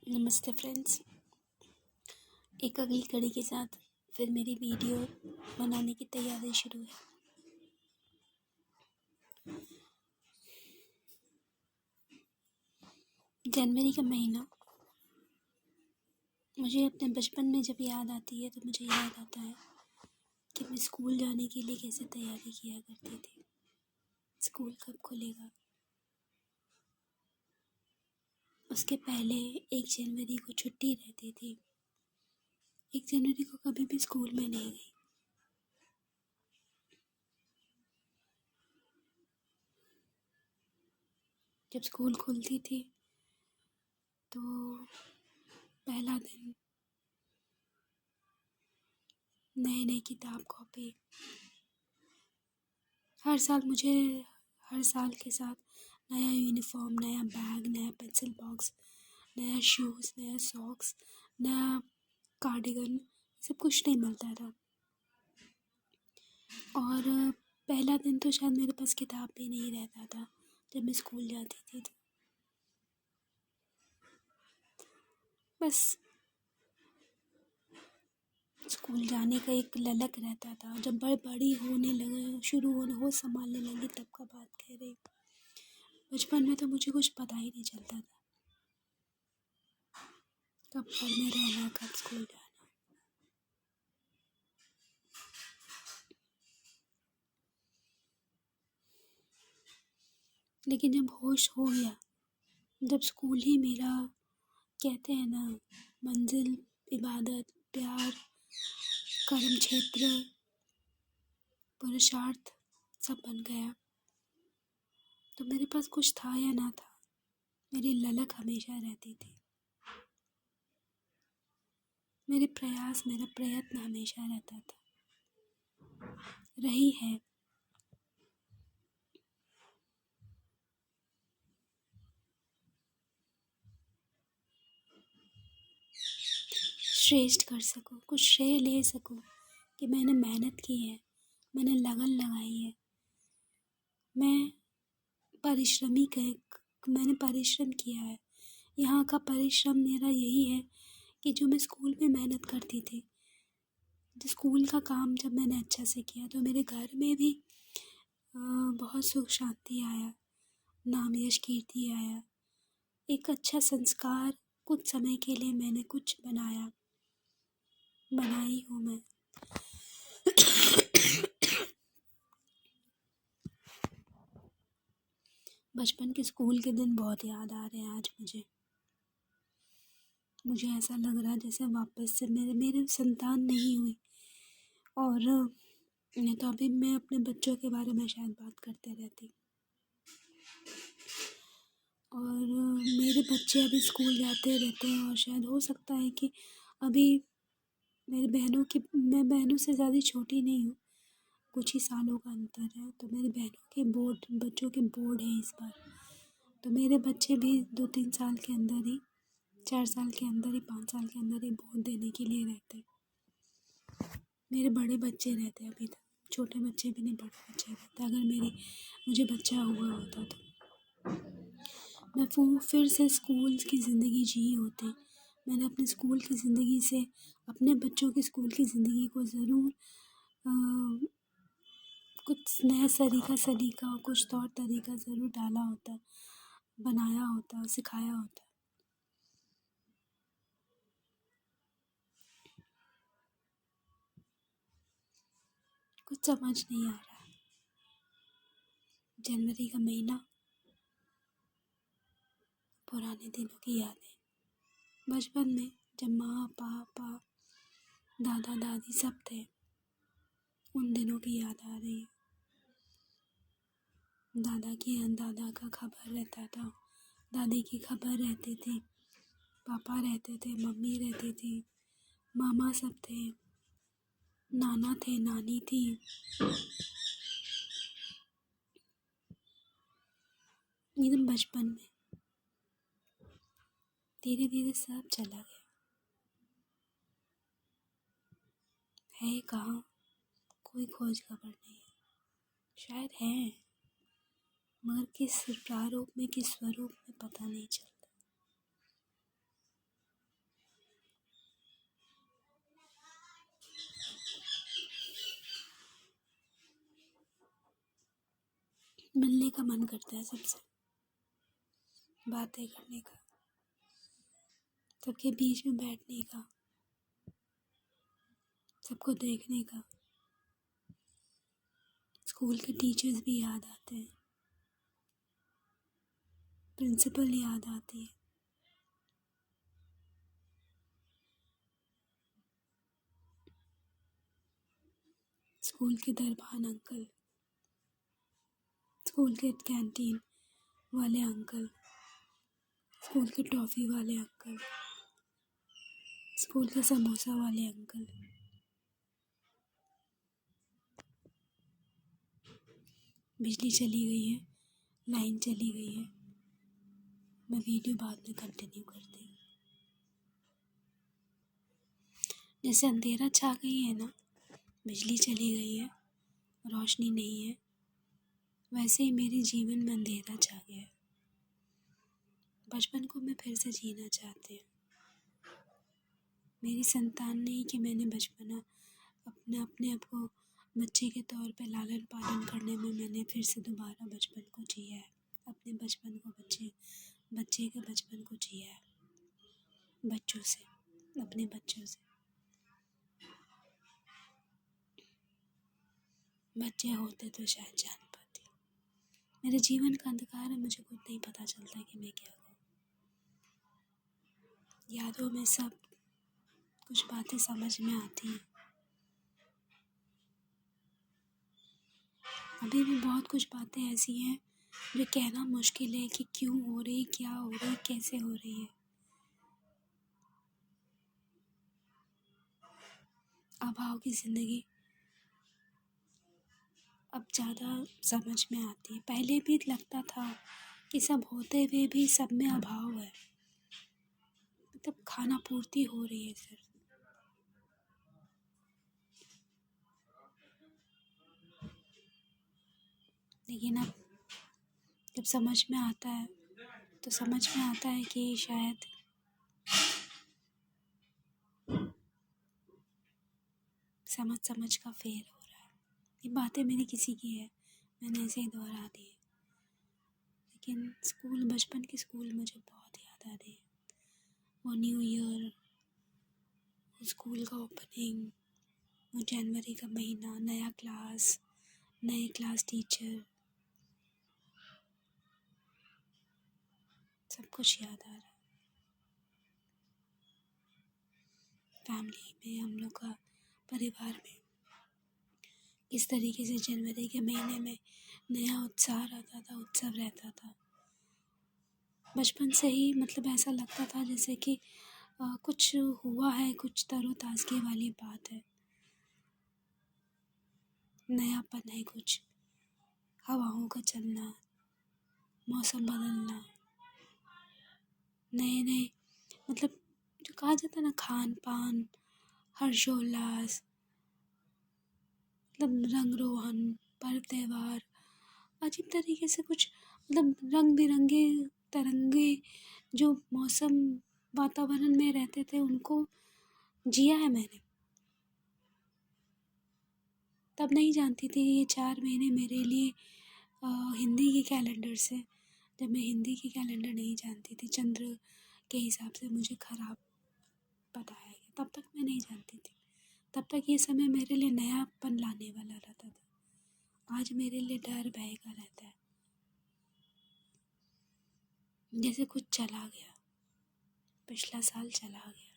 नमस्ते फ्रेंड्स। एक अगली कड़ी के साथ फिर मेरी वीडियो बनाने की तैयारी शुरू है। जनवरी का महीना मुझे अपने बचपन में जब याद आती है तो मुझे याद आता है कि मैं स्कूल जाने के लिए कैसे तैयारी किया करती थी। स्कूल कब खुलेगा, उसके पहले 1 जनवरी को छुट्टी रहती थी। 1 जनवरी को कभी भी स्कूल में नहीं गई। जब स्कूल खुलती थी तो पहला दिन नए नए किताब कॉपी। हर साल के साथ नया यूनिफॉर्म, नया बैग, नया पेंसिल बॉक्स, नया शूज़, नया सॉक्स, नया कार्डिगन, सब कुछ नहीं मिलता था। और पहला दिन तो शायद मेरे पास किताब भी नहीं रहता था जब मैं स्कूल जाती थी। तो बस स्कूल जाने का एक ललक रहता था। जब बड़ी होने लगे, शुरू होने होश संभालने लगी, तब का बात कह रही। बचपन में तो मुझे कुछ पता ही नहीं चलता था कब घर में रहना, कब स्कूल जाना। लेकिन जब होश हो गया, जब स्कूल ही मेरा, कहते हैं ना, मंजिल, इबादत, प्यार, कर्म क्षेत्र, पुरुषार्थ सब बन गया, तो मेरे पास कुछ था या ना था, मेरी ललक हमेशा रहती थी। मेरा प्रयत्न हमेशा रहता था, रही है। श्रेष्ठ कर सकूं, कुछ श्रेय ले सकूं कि मैंने मेहनत की है, मैंने लगन लगाई है, मैंने परिश्रम किया है। यहाँ का परिश्रम मेरा यही है कि जो मैं स्कूल में मेहनत करती थी, जो स्कूल का काम जब मैंने अच्छा से किया तो मेरे घर में भी बहुत सुख शांति आया, नाम यश कीर्ति आया, एक अच्छा संस्कार। कुछ समय के लिए मैंने कुछ बनाई हूँ मैं। बचपन के स्कूल के दिन बहुत याद आ रहे हैं आज मुझे ऐसा लग रहा है जैसे वापस से मेरे संतान नहीं हुई। और नहीं तो अभी मैं अपने बच्चों के बारे में शायद बात करते रहती। और मेरे बच्चे अभी स्कूल जाते रहते हैं और शायद हो सकता है कि अभी मैं बहनों से ज़्यादा छोटी नहीं हूँ, कुछ ही सालों का अंतर है। तो मेरी बच्चों के बोर्ड हैं इस बार। तो मेरे बच्चे भी 2-3 साल के अंदर ही, 4 साल के अंदर ही, 5 साल के अंदर ही बोर्ड देने के लिए रहते हैं। मेरे बड़े बच्चे रहते हैं अभी तक, छोटे बच्चे भी नहीं, बड़े बच्चे रहते। अगर मुझे बच्चा हुआ होता तो मैं फिर से स्कूल की ज़िंदगी जी होती। मैंने अपने स्कूल की ज़िंदगी से अपने बच्चों की स्कूल की ज़िंदगी को ज़रूर कुछ नया सलीका, कुछ तौर तरीका ज़रूर डाला होता, बनाया होता, सिखाया होता। कुछ समझ नहीं आ रहा। जनवरी का महीना, पुराने दिनों की यादें। बचपन में जब माँ पापा, दादा दादी सब थे, उन दिनों की याद आ रही है। दादा का खबर रहता था, दादी की खबर रहती थी, पापा रहते थे, मम्मी रहती थी, मामा सब थे, नाना थे, नानी थी। एकदम बचपन में धीरे धीरे सब चला गया। है कहाँ, कोई खोज खबर नहीं है। शायद है, मगर किस प्रारूप में, किस स्वरूप में, पता नहीं चलता। मिलने का मन करता है सबसे, बातें करने का, सबके बीच में बैठने का, सबको देखने का। स्कूल के टीचर्स भी याद आते हैं, प्रिंसिपल याद आती है। स्कूल के दरबान अंकल, स्कूल के कैंटीन वाले अंकल, स्कूल के टॉफ़ी वाले अंकल, स्कूल के समोसा वाले अंकल। बिजली चली गई है, लाइन चली गई है, मैं वीडियो बाद में कंटिन्यू करती हूँ। जैसे अंधेरा छा गई है ना, बिजली चली गई है, रोशनी नहीं है, वैसे ही मेरे जीवन में अंधेरा छा गया है। बचपन को मैं फिर से जीना चाहती हूँ। मेरी संतान नहीं कि मैंने बचपना अपने आप को बच्चे के तौर पे लालन पालन करने में मैंने फिर से दोबारा बचपन को जिया है। अपने बचपन को बच्चे के बचपन को जिया है, बच्चों से, अपने बच्चों से। बच्चे होते तो शायद जान पाती। मेरे जीवन का अंधकार है, मुझे खुद नहीं पता चलता कि मैं क्या करूँ। यादों में सब कुछ बातें समझ में आती हैं। अभी भी बहुत कुछ बातें ऐसी हैं जो कहना मुश्किल है कि क्यों हो रही, क्या हो रही, कैसे हो रही है। अभाव की ज़िंदगी अब ज़्यादा समझ में आती है। पहले भी लगता था कि सब होते हुए भी सब में अभाव है, मतलब खाना पूर्ति हो रही है सिर्फ। लेकिन अब जब समझ में आता है तो समझ में आता है कि शायद समझ का फेर हो रहा है। ये बातें मेरी किसी की है, मैंने ऐसे ही दोहरा दी है। लेकिन स्कूल, बचपन की स्कूल मुझे बहुत याद आ रही है। वो न्यू ईयर, वो स्कूल का ओपनिंग, वो जनवरी का महीना, नया क्लास, नए क्लास टीचर, सब कुछ याद आ रहा है। फैमिली में हम लोग का, परिवार में किस तरीके से जनवरी के महीने में नया उत्साह रहता था, उत्सव रहता था। बचपन से ही मतलब ऐसा लगता था जैसे कि कुछ हुआ है, कुछ तरोताज़गी वाली बात है, नयापन है कुछ, हवाओं का चलना, मौसम बदलना, नए नए, मतलब जो कहा जाता है ना, खान पान, हर्षोल्लास, मतलब रंग रोहन, पर्व त्यौहार, अजीब तरीके से कुछ, मतलब रंग बिरंगे तरंगे जो मौसम वातावरण में रहते थे उनको जिया है मैंने। तब नहीं जानती थी ये 4 महीने मेरे लिए हिंदी के कैलेंडर से, जब मैं हिंदी की कैलेंडर नहीं जानती थी, चंद्र के हिसाब से मुझे खराब बताया गया, तब तक मैं नहीं जानती थी। तब तक ये समय मेरे लिए नयापन लाने वाला रहता था। आज मेरे लिए डर भय का रहता है, जैसे कुछ चला गया, पिछला साल चला गया,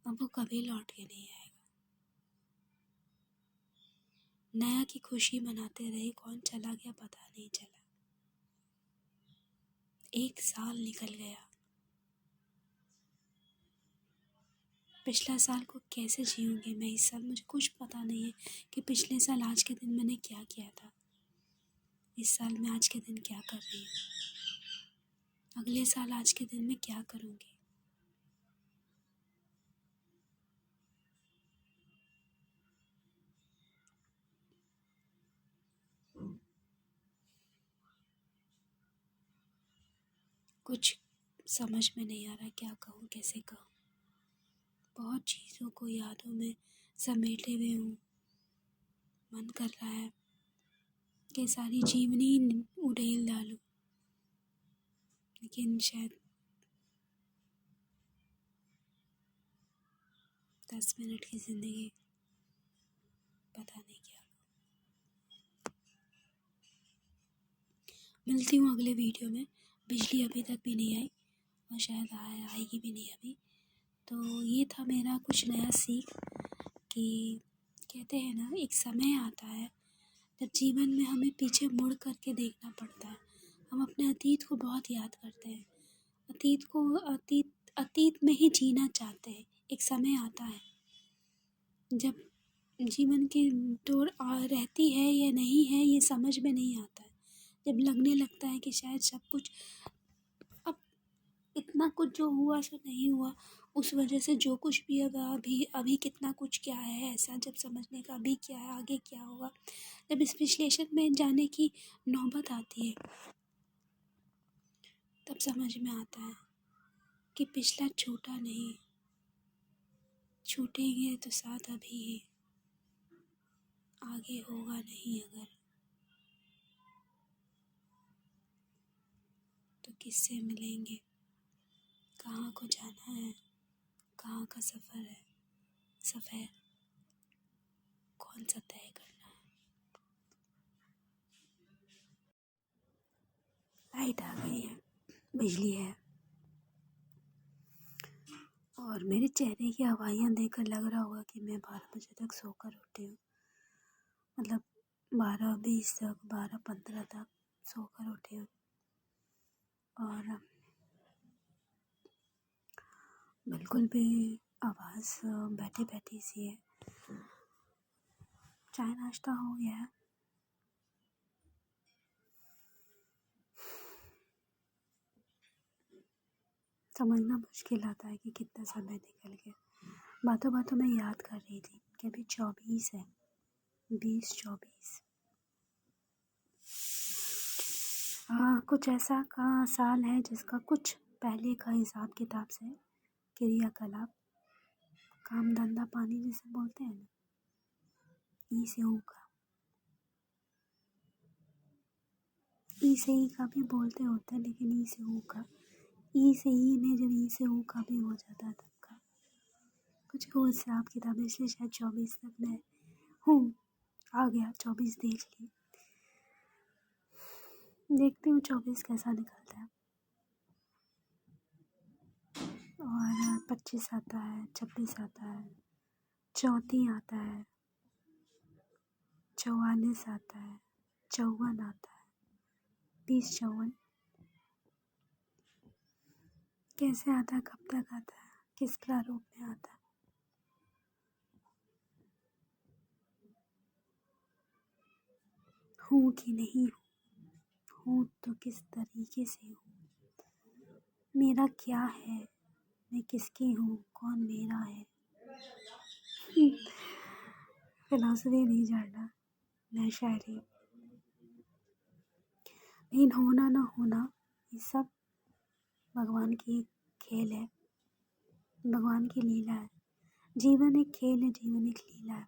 अब वो कभी लौट के नहीं आएगा। नया की खुशी मनाते रहे, कौन चला गया पता नहीं चला। 1 साल निकल गया, पिछला साल को कैसे जीऊँगी मैं इस साल, मुझे कुछ पता नहीं है कि पिछले साल आज के दिन मैंने क्या किया था, इस साल मैं आज के दिन क्या कर रही हूँ, अगले साल आज के दिन मैं क्या करूँगी। कुछ समझ में नहीं आ रहा क्या कहूँ, कैसे कहूँ। बहुत चीज़ों को यादों में समेटे हुए हूँ, मन कर रहा है कि सारी जीवनी उड़ेल डालूं, लेकिन शायद 10 मिनट की ज़िंदगी पता नहीं क्या। मिलती हूँ अगले वीडियो में। बिजली अभी तक भी नहीं आई और शायद आएगी भी नहीं अभी। तो ये था मेरा कुछ नया सीख कि कहते हैं ना, एक समय आता है जब जीवन में हमें पीछे मुड़ करके देखना पड़ता है। हम अपने अतीत को बहुत याद करते हैं, अतीत में ही जीना चाहते हैं। एक समय आता है जब जीवन की दौड़ रहती है या नहीं है ये समझ में नहीं आता है। जब लगने लगता है कि शायद सब कुछ, अब इतना कुछ जो हुआ सो नहीं हुआ, उस वजह से जो कुछ भी अब अभी कितना कुछ क्या है ऐसा जब समझने का, अभी क्या है आगे क्या होगा, जब इस विश्लेषण में जाने की नौबत आती है तब समझ में आता है कि पिछला छूटा नहीं, छूटेंगे तो साथ अभी ही, आगे होगा नहीं अगर तो किससे मिलेंगे, कहाँ को जाना है, कहाँ का सफ़र है, सफ़र कौन सा तय करना है। लाइट आ गई है, बिजली है और मेरे चेहरे की हवाइयाँ देखकर लग रहा होगा कि मैं 12 बजे तक सोकर उठी हूँ। मतलब 12:20 तक, 12:15 तक सोकर उठी हूँ और बिल्कुल भी आवाज़ बैठी बैठी सी है। चाय नाश्ता हो गया है। समझना मुश्किल आता है कि कितना समय निकल गया। बातों बातों में याद कर रही थी कि अभी 24 है, 20-24। हाँ, कुछ ऐसा का साल है जिसका कुछ पहले का हिसाब किताब से क्रियाकलाप, काम धंधा पानी जिसे बोलते हैं ना, ई से ऊ का, ई से ई का भी बोलते होते हैं, लेकिन ई से ऊ का, ई से ई में जब ई से ऊ का भी हो जाता है तब का कुछ वो हिसाब किताब, इसलिए शायद 24 तक मैं हूँ। आ गया 24, देख ली, देखती हूँ 24 कैसा निकलता है। और 25 आता है, 26 आता है, 34 आता है, 44 आता है, 54 आता है, 30-54 कैसे आता है, कब तक आता है, किस प्रारूप में आता है, हूँ कि नहीं हूँ तो किस तरीके से हूँ, मेरा क्या है, मैं किसकी हूँ, कौन मेरा है। फिलॉसफी नहीं जानना, मैं शायरी। लेकिन होना ना होना ये सब भगवान की खेल है, भगवान की लीला है। जीवन एक खेल है, जीवन एक लीला है।